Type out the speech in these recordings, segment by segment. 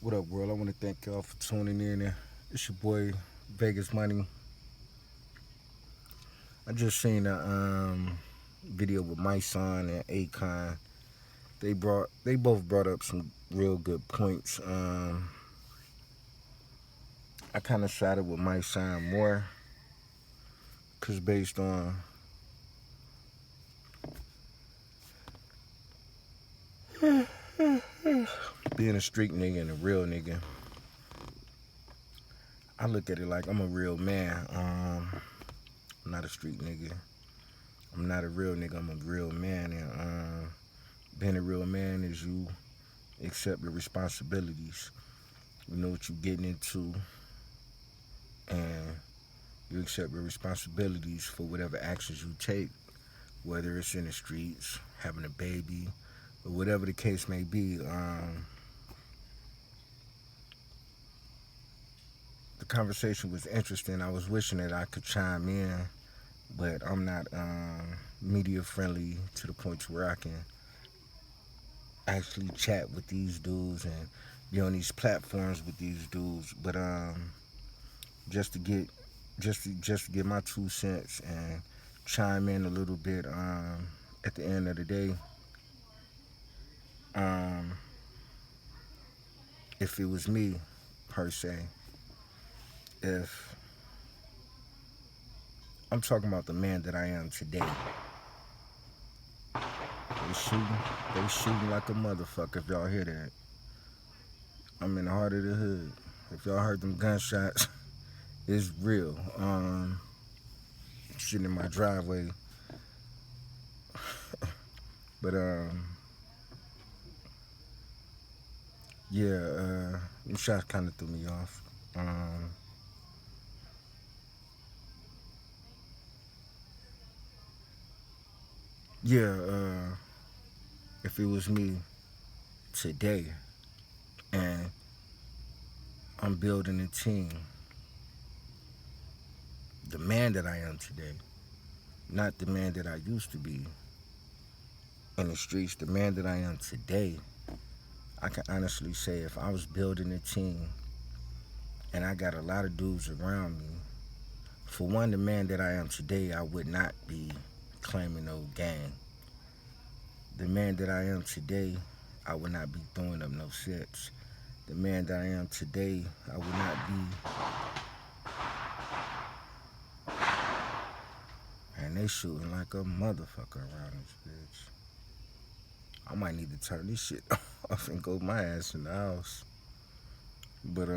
What up, world? I want to thank y'all for tuning in. It's your boy Vegas Money. I just seen a video with my son and Akon. They both brought up some real good points. I kind of sided with my son more, cause based on being a street nigga and a real nigga, I look at it like I'm a real man. I'm not a street nigga. I'm not a real nigga. I'm a real man, and being a real man is you accept your responsibilities. You know what you're getting into, and you accept your responsibilities for whatever actions you take, whether it's in the streets, having a baby, or whatever the case may be. The conversation was interesting. I was wishing that I could chime in, but I'm not media friendly to the point to where I can actually chat with these dudes and be on these platforms with these dudes. But just to get just to get my 2 cents and chime in a little bit. At the end of the day, um, if it was me per se, if I'm talking about the man that I am today, they shooting like a motherfucker. If y'all hear that, I'm in the heart of the hood. If y'all heard them gunshots, it's real. Sitting in my driveway, but yeah, them shots kind of threw me off. Yeah, if it was me today and I'm building a team, the man that I am today, not the man that I used to be in the streets, the man that I am today, I can honestly say if I was building a team and I got a lot of dudes around me, for one, the man that I am today, I would not be claiming no gang. The man that I am today, I would not be throwing up no sets. The man that I am today, I would not be. And they shooting like a motherfucker around this bitch. I might need to turn this shit off and go my ass in the house. But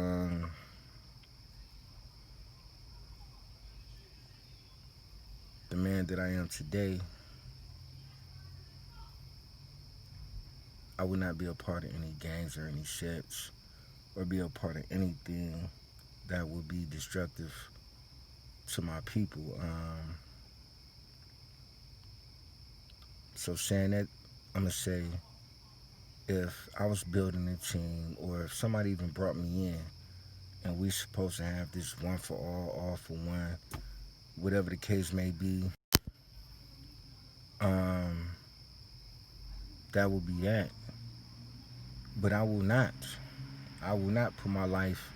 the man that I am today, I would not be a part of any gangs or any sets or be a part of anything that would be destructive to my people. So saying that, I'm gonna say if I was building a team or if somebody even brought me in and we supposed to have this one for all for one, whatever the case may be, um, that would be that. But I will not. I will not put my life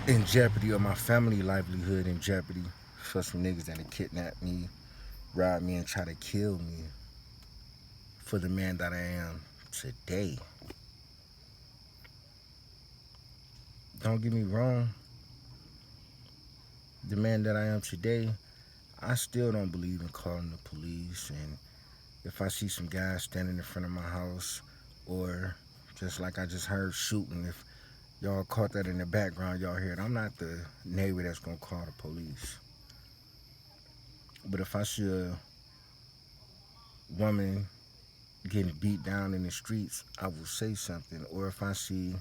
in jeopardy or my family livelihood in jeopardy for some niggas that'll kidnap me, rob me, and try to kill me for the man that I am today. Don't get me wrong. The man that I am today, I still don't believe in calling the police. And if I see some guys standing in front of my house, or just like I just heard shooting, if y'all caught that in the background, y'all hear it, I'm not the neighbor that's gonna call the police. But if I see a woman getting beat down in the streets, I will say something. Or if I see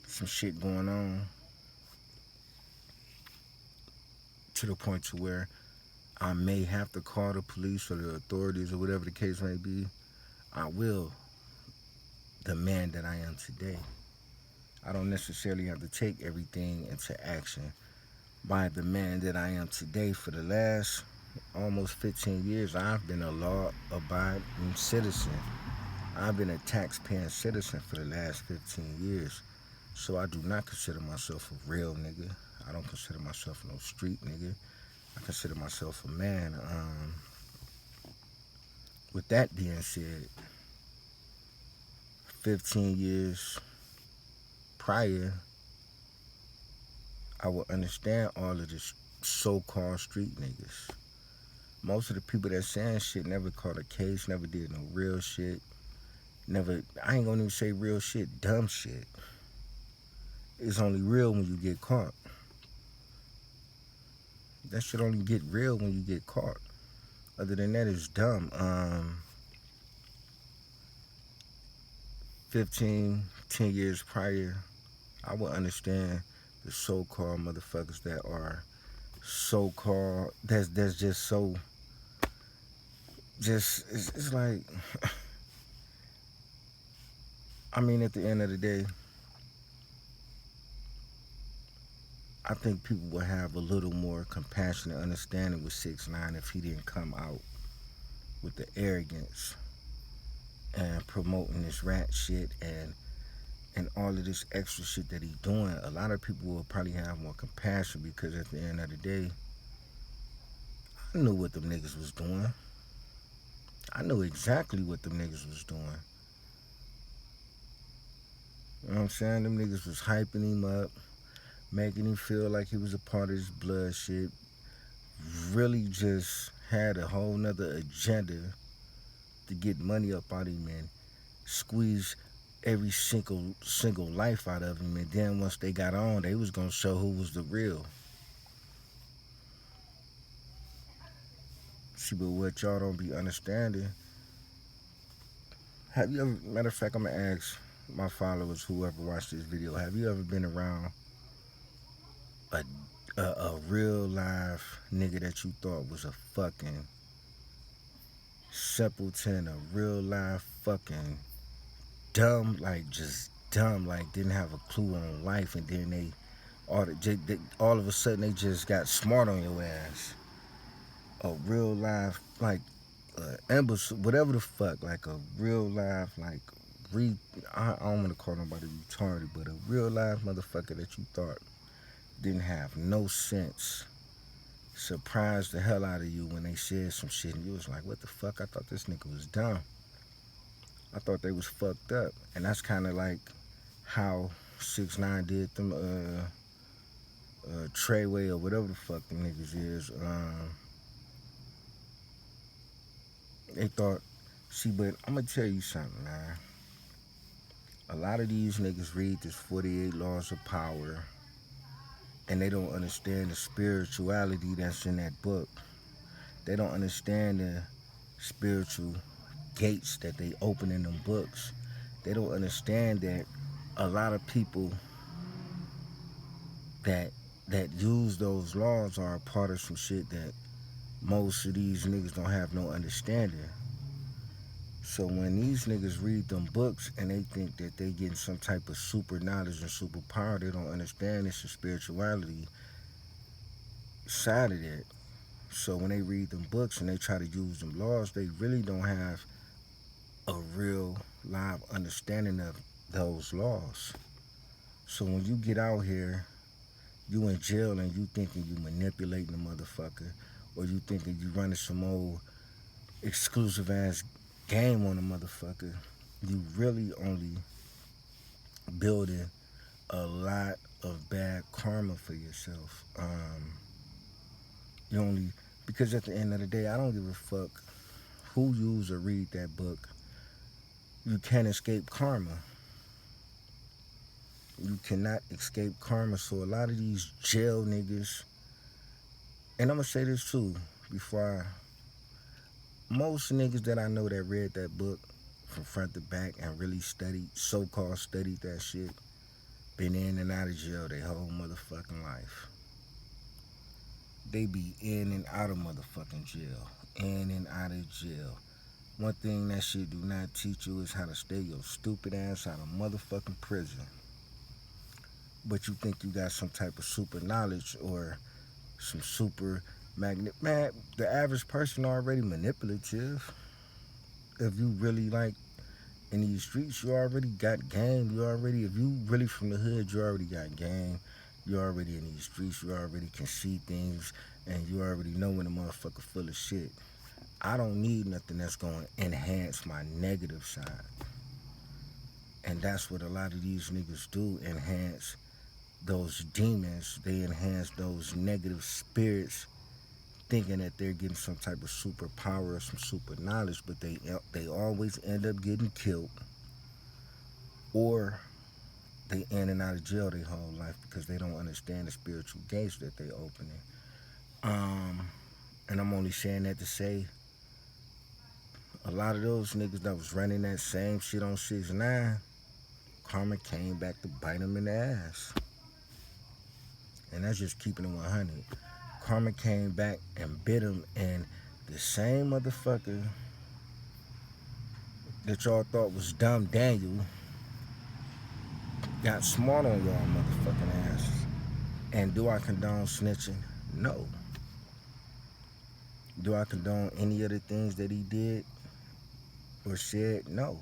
some shit going on to the point to where I may have to call the police or the authorities or whatever the case may be, I will. The man that I am today. I don't necessarily have to take everything into action. By the man that I am today, for the last almost 15 years, I've been a law-abiding citizen. I've been a tax-paying citizen for the last 15 years, so I do not consider myself a real nigga. I don't consider myself no street nigga. I consider myself a man. With that being said, 15 years prior, I would understand all of this so-called street niggas. Most of the people that saying shit never caught a case, never did no real shit. Never, I ain't gonna even say real shit, dumb shit. It's only real when you get caught. That shit only get real when you get caught. Other than that, it's dumb. 10 years prior, I would understand the so-called motherfuckers that are so-called, that's just so, just, it's like, I mean, at the end of the day, I think people would have a little more compassion and understanding with 6ix9ine if he didn't come out with the arrogance and promoting this rat shit and all of this extra shit that he's doing. A lot of people will probably have more compassion because at the end of the day, I knew what them niggas was doing. I knew exactly what them niggas was doing. You know what I'm saying? Them niggas was hyping him up, making him feel like he was a part of this blood shit. Really just had a whole nother agenda to get money up out of him and squeeze every single life out of him. And then once they got on, they was gonna show who was the real. See, but what y'all don't be understanding, have you ever, matter of fact, I'm gonna ask my followers, whoever watched this video, have you ever been around a, a real live nigga that you thought was a fucking simpleton, a real live fucking dumb, like just dumb, like didn't have a clue on life, and then all of a sudden they just got smart on your ass? A real life, like imbecile, whatever the fuck, like a real life, like I don't want to call nobody retarded, but a real life motherfucker that you thought didn't have no sense, surprised the hell out of you when they said some shit, and you was like, what the fuck? I thought this nigga was dumb. I thought they was fucked up. And that's kind of like how 6ix9ine did them Treyway or whatever the fuck them niggas is. They thought, see, but I'm gonna tell you something, man. A lot of these niggas read this 48 Laws of Power and they don't understand the spirituality that's in that book. They don't understand the spiritual gates that they open in them books. They don't understand that a lot of people that use those laws are a part of some shit that most of these niggas don't have no understanding. So when these niggas read them books and they think that they getting some type of super knowledge and super power, they don't understand it's the spirituality side of that. So when they read them books and they try to use them laws, they really don't have a real live understanding of those laws. So when you get out here, you in jail and you thinking you manipulating a motherfucker, or you thinking you running some old exclusive ass game on a motherfucker, you really only building a lot of bad karma for yourself. You only, because at the end of the day, I don't give a fuck who use or read that book. You can't escape karma. You cannot escape karma. So a lot of these jail niggas, and I'm gonna say this too, before most niggas that I know that read that book from front to back and really studied, so-called studied that shit, been in and out of jail their whole motherfucking life. They be in and out of motherfucking jail. In and out of jail. One thing that shit do not teach you is how to stay your stupid ass out of motherfucking prison. But you think you got some type of super knowledge or some super magnet. Man, the average person already manipulative. If you really like In these streets, you already got game. You already, if you really from the hood, you already got game. You already in these streets. You already can see things, and you already know when a motherfucker full of shit. I don't need nothing that's going to enhance my negative side. And that's what a lot of these niggas do, enhance those demons. They enhance those negative spirits, thinking that they're getting some type of superpower or some super knowledge, but they always end up getting killed, or they in and out of jail their whole life because they don't understand the spiritual gates that they opening. Um, and I'm only saying that to say a lot of those niggas that was running that same shit on 6ix9ine, karma came back to bite them in the ass. And that's just keeping it 100. Karma came back and bit him, and the same motherfucker that y'all thought was dumb Daniel got smart on y'all motherfucking asses. And do I condone snitching? No. Do I condone any of the things that he did or said? No.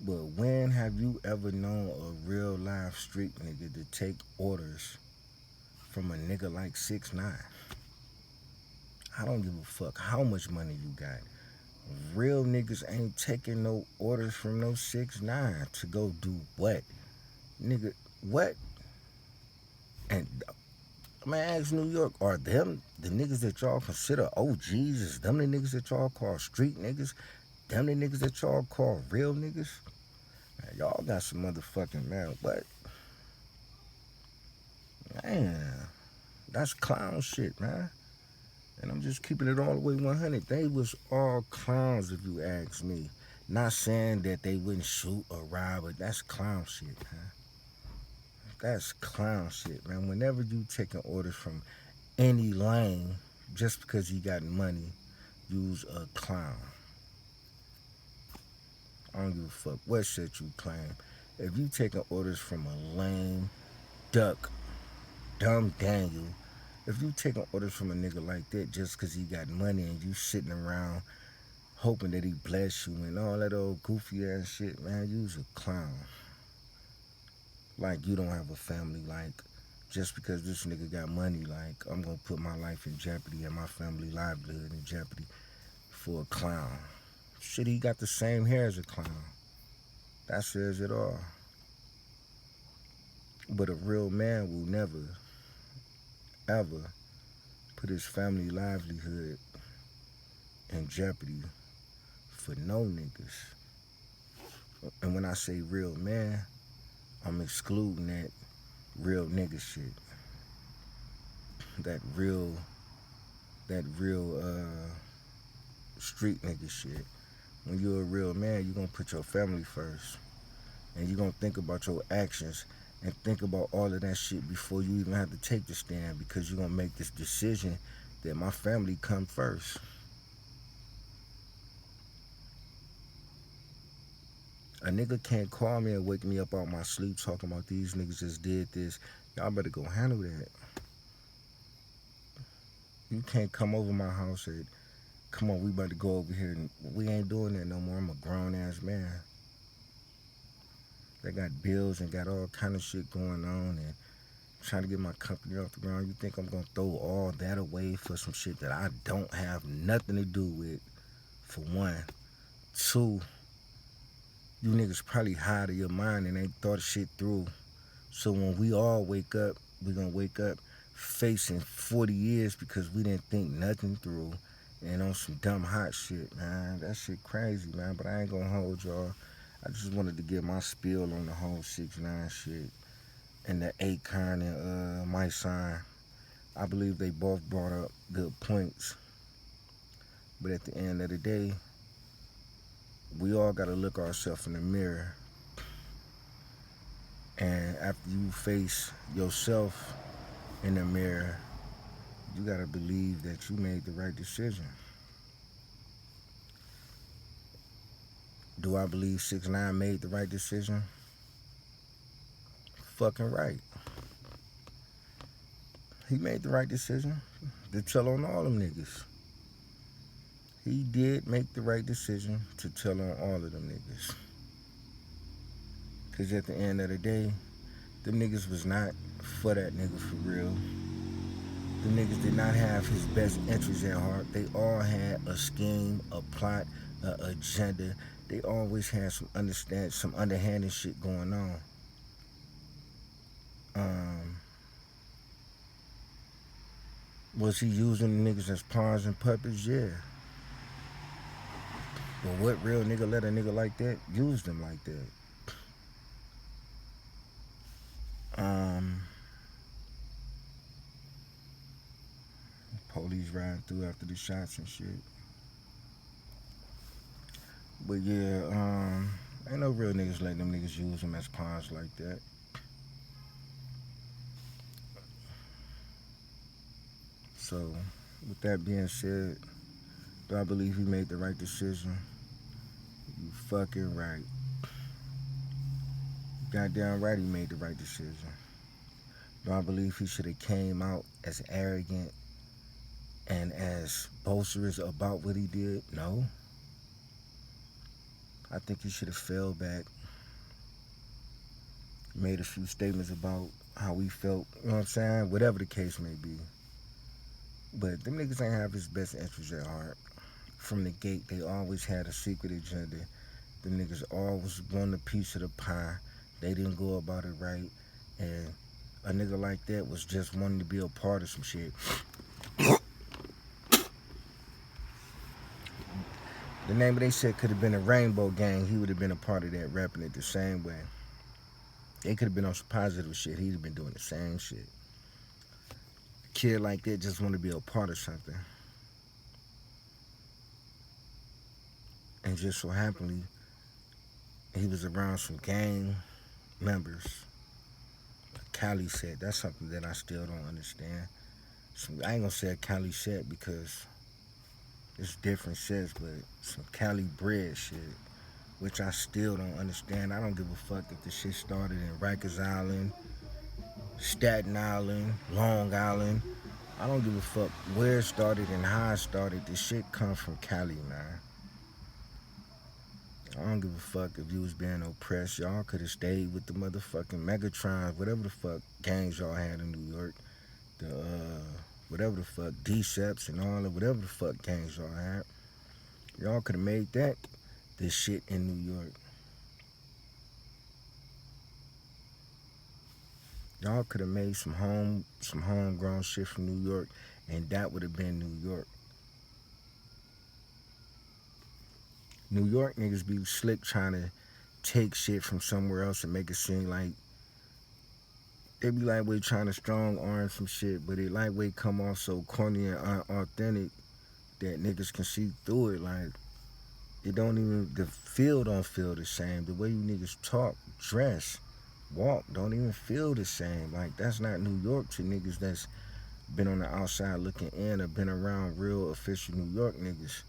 But when have you ever known a real live street nigga to take orders from a nigga like 6ix9ine? I don't give a fuck how much money you got. Real niggas ain't taking no orders from no 6ix9ine to go do what? Nigga, what? And I'm gonna ask New York, are them the niggas that y'all consider OGs? Is them the niggas that y'all call street niggas? Them the niggas that y'all call real niggas? Man, y'all got some motherfucking, man, what? Man, that's clown shit, man. And I'm just keeping it all the way 100. They was all clowns if you ask me. Not saying that they wouldn't shoot or rob, but that's clown shit, man. That's clown shit, man. Whenever you taking orders from any lane just because he got money, you's a clown. I don't give a fuck what shit you claim. If you taking orders from a lame duck, dumb Daniel, if you taking orders from a nigga like that just because he got money and you sitting around hoping that he bless you and all that old goofy ass shit, man, you's a clown. Like you don't have a family. Like just because this nigga got money, like I'm gonna put my life in jeopardy and my family livelihood in jeopardy for a clown. Shit, he got the same hair as a clown. That says it all. But a real man will never, ever put his family livelihood in jeopardy for no niggas. And when I say real man, I'm excluding that real nigga shit. That real street nigga shit. When you're a real man, you're gonna put your family first. And you're gonna think about your actions and think about all of that shit before you even have to take the stand, because you're gonna make this decision that my family come first. A nigga can't call me and wake me up out my sleep talking about these niggas just did this. Y'all better go handle that. You can't come over my house and come on, we about to go over here, and we ain't doing that no more. I'm a grown ass man. They got bills and got all kind of shit going on and trying to get my company off the ground. You think I'm gonna throw all that away for some shit that I don't have nothing to do with, for one. Two, you niggas probably high out of your mind and ain't thought shit through. So when we all wake up, we gonna wake up facing 40 years because we didn't think nothing through and on some dumb hot shit, man. That shit crazy, man, but I ain't gonna hold y'all. I just wanted to get my spiel on the whole 6ix9ine shit and the Akon and my sign. I believe they both brought up good points. But at the end of the day, we all gotta look ourselves in the mirror. And after you face yourself in the mirror, you gotta believe that you made the right decision. Do I believe 6ix9ine made the right decision? Fucking right. He made the right decision to tell on all them niggas. He did make the right decision to tell on all of them niggas. Cause at the end of the day, them niggas was not for that nigga for real. Them niggas did not have his best interests at heart. They all had a scheme, a plot, a agenda. They always had some underhanded shit going on. Um, was he using the niggas as pawns and puppets? Yeah. But what real nigga let a nigga like that use them like that? Um, Police riding through after the shots and shit. But yeah, ain't no real niggas letting them niggas use them as pawns like that. So, with that being said, do I believe he made the right decision? You fucking right. Goddamn right he made the right decision. Do I believe he should have came out as arrogant and as boisterous about what he did? No. I think he should have fell back, made a few statements about how he felt, you know what I'm saying? Whatever the case may be. But them niggas ain't have his best interests at heart. From the gate, they always had a secret agenda. Them niggas always want a piece of the pie. They didn't go about it right. And a nigga like that was just wanting to be a part of some shit. The name of they shit could have been a Rainbow Gang. He would have been a part of that, rapping it the same way. They could have been on some positive shit. He'd have been doing the same shit. A kid like that just want to be a part of something. And just so happenly, he was around some gang members. Cali set. That's something that I still don't understand. I ain't gonna say a Cali set because it's different sets, but some Cali bread shit, which I still don't understand. I don't give a fuck if the shit started in Rikers Island, Staten Island, Long Island. I don't give a fuck where it started and how it started. This shit come from Cali, man. I don't give a fuck if you was being oppressed. Y'all could have stayed with the motherfucking Megatrons, whatever the fuck gangs y'all had in New York. The, whatever the fuck, D-Seps and all of whatever the fuck gangs y'all had. Y'all could have made that this shit in New York. Y'all could have made some homegrown shit from New York, and that would have been New York. New York niggas be slick trying to take shit from somewhere else and make it seem like they be lightweight trying to strong arm some shit, but it lightweight come off so corny and unauthentic that niggas can see through it. Like, it don't even, the feel don't feel the same. The way you niggas talk, dress, walk, don't even feel the same. Like, that's not New York to niggas that's been on the outside looking in or been around real official New York niggas.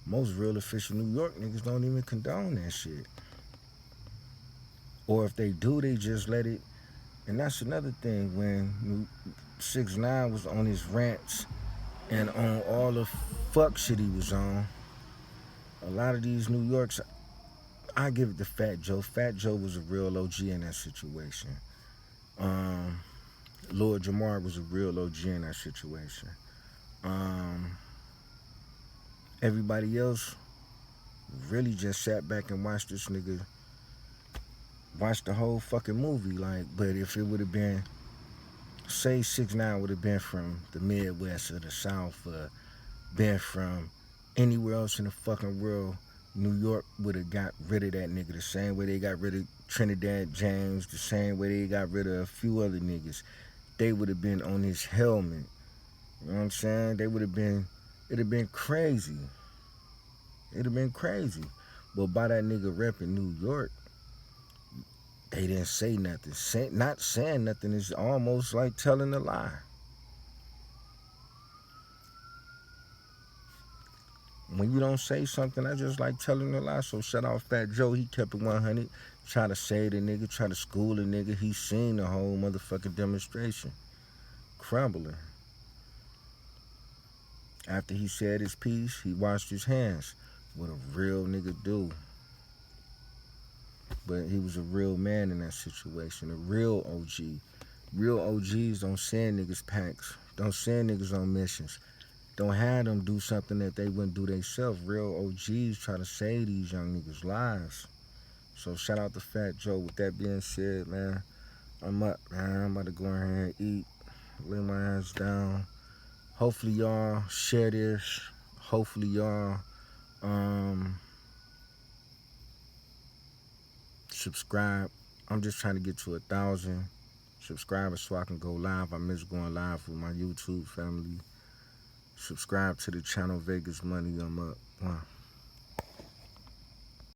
Most real official New York niggas don't even condone that shit. Or if they do, they just let it. And that's another thing. When 6ix9ine was on his rants and on all the fuck shit he was on, a lot of these New Yorks, I give it to Fat Joe. Fat Joe was a real OG in that situation. Lord Jamar was a real OG in that situation. Everybody else really just sat back and watched this nigga watch the whole fucking movie. Like, but if it would have been, say 6ix9ine would have been from the Midwest or the South, or been from anywhere else in the fucking world, New York would have got rid of that nigga the same way they got rid of Trinidad James, the same way they got rid of a few other niggas. They would have been on his helmet. You know what I'm saying? They would have been, it'd have been crazy. It'd have been crazy. But by that nigga repping New York, they didn't say nothing. Not saying nothing is almost like telling a lie. When you don't say something, I just like telling a lie. So shout out Fat Joe, he kept it 100. Try to say the nigga, try to school the nigga. He seen the whole motherfucking demonstration. Crumbling. After he said his piece, he washed his hands. What a real nigga do. But he was a real man in that situation, a real OG. Real OGs don't send niggas packs, don't send niggas on missions, don't have them do something that they wouldn't do themselves. Real OGs try to save these young niggas' lives. So shout out to Fat Joe. With that being said, man, I'm up, man. I'm about to go in here and eat, lay my ass down. Hopefully y'all share this. Hopefully y'all um subscribe. I'm just trying to get to 1,000 subscribers so I can go live. I miss going live with my YouTube family. Subscribe to the channel Vegas Money. I'm up. Wow.